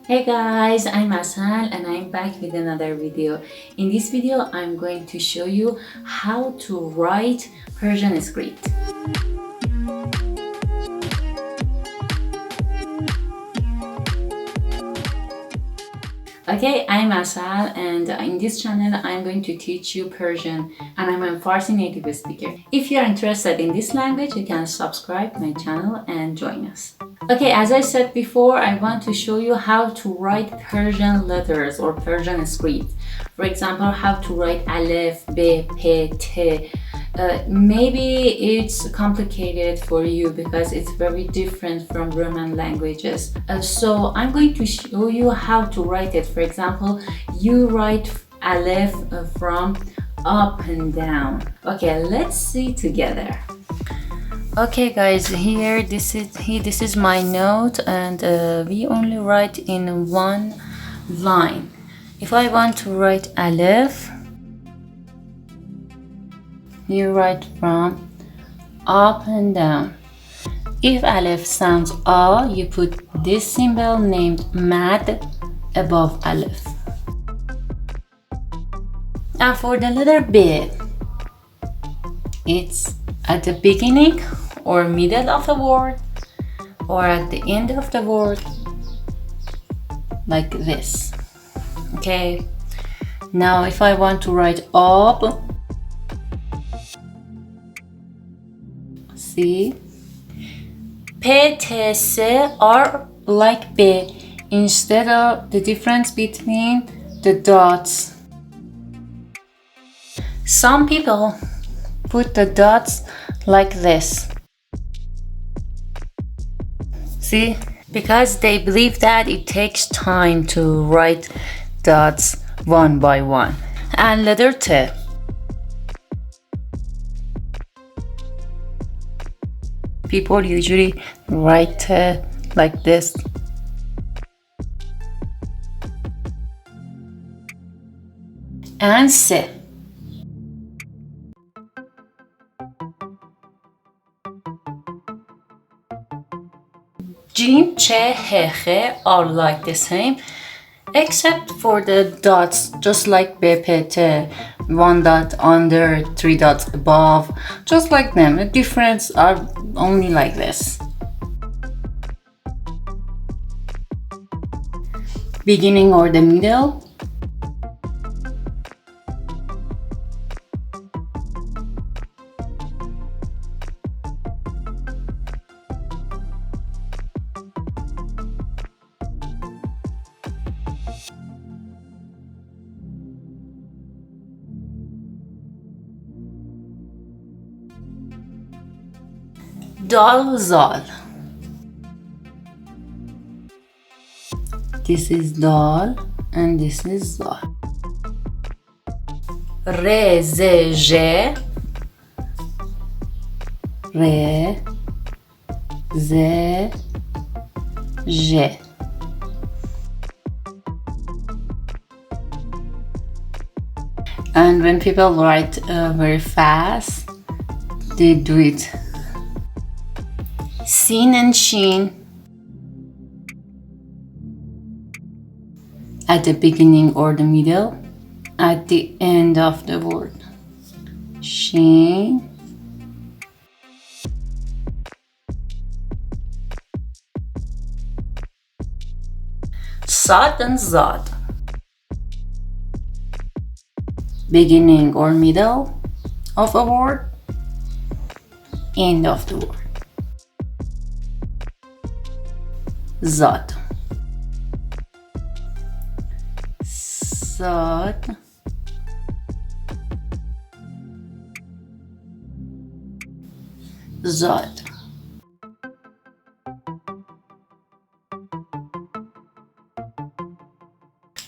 Hey guys, I'm Asal and I'm back with another video. In this video, I'm going to show you how to write Persian script. Okay, I'm Asal and in this channel I'm going to teach you Persian and I'm a Farsi native speaker. If you're interested in this language, you can subscribe my channel and join us. Okay, as I said before, I want to show you how to write Persian letters or Persian script. For example, how to write Alef, B, P, T. Maybe it's complicated for you because it's very different from Roman languages. So I'm going to show you how to write it. For example, you write Alef from up and down. Okay, let's see together. Okay guys, this is my note and we only write in one line. If I want to write Alef, you write from up and down. If Alef sounds A, you put this symbol named mad above Alef. And for the letter B, it's at the beginning or middle of a word or at the end of the word, like this. Okay, now if I want to write up, see, P, T, S are like B instead of the difference between the dots. Some people put the dots like this. See, because they believe that it takes time to write dots one by one. And letter T. People usually write T like this. And S. Jim, Che, He are like the same, except for the dots, just like BPT, one dot under, three dots above, just like them. The difference are only like this. Beginning or the middle. Dal, Zal. This is Dal and this is Zal. Re, Z, J. Re, Z, J. And when people write very fast, they do it. Sin and Shin at the beginning or the middle, at the end of the word. Shin. Sad and Zad. Beginning or middle of a word, end of the word. Zad. Zad. Zad.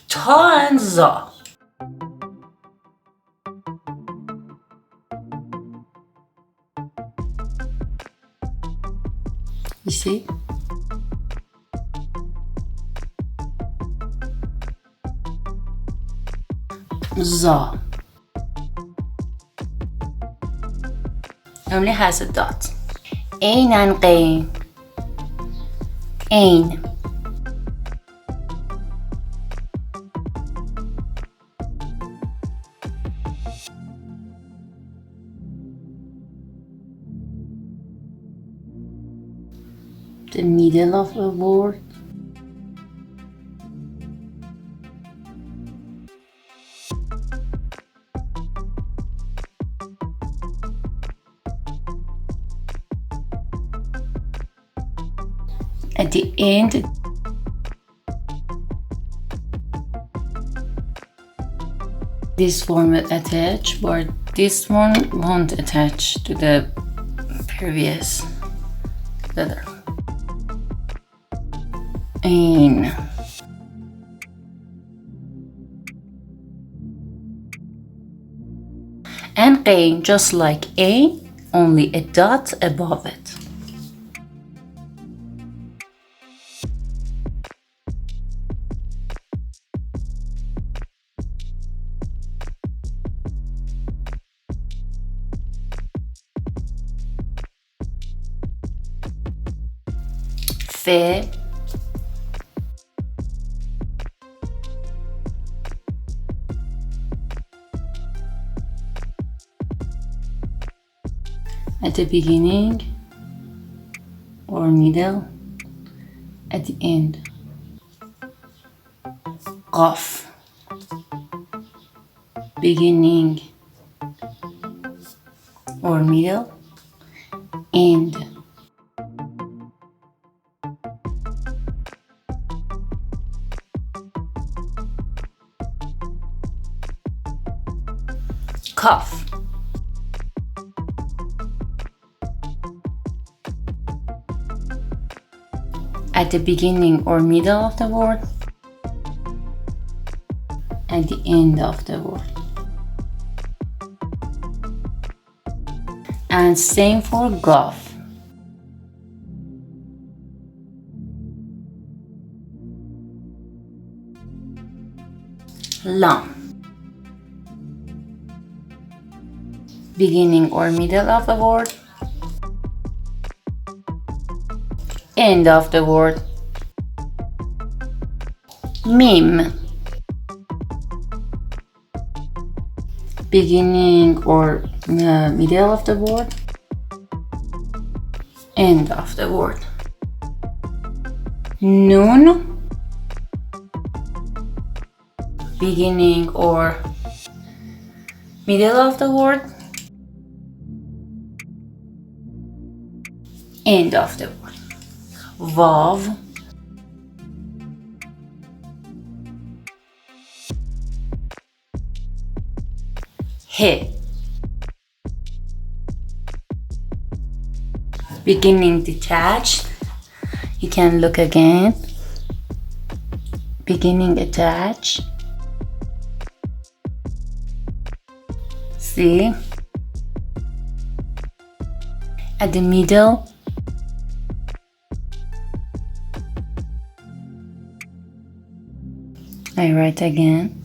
Ta and Za. You see? Za only has a dot. Ain and Qain. Ain. the middle of a word, at the end. This one will attach, but this one won't attach to the previous letter. In. And qain, just like A, only a dot above it. F. At the beginning or middle, at the end. Qaf. Beginning or middle, end. Kaf. At the beginning or middle of the word, at the end of the word. And same for Gaf. Lam. Beginning or middle of the word, end of the word. Mim. Beginning or middle of the word, end of the word. Nun. Beginning or middle of the word, end of the word. Vav. He. Beginning detached. You can look again. Beginning attached. See? At the middle. I write again.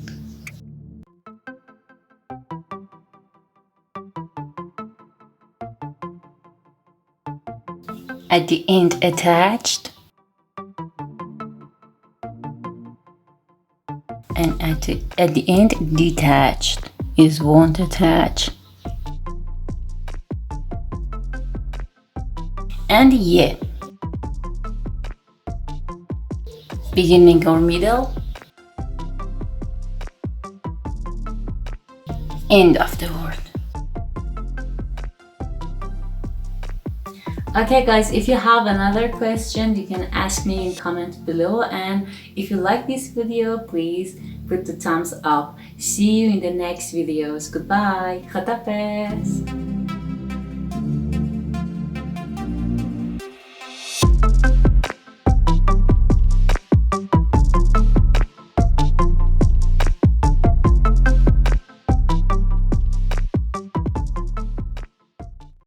At the end attached. And at the end detached is won't attach. And ye. Beginning or middle, end of the word. Okay guys, if you have another question, you can ask me in comment below, and if you like this video, please put the thumbs up. See you in the next videos. Goodbye. Khatafes.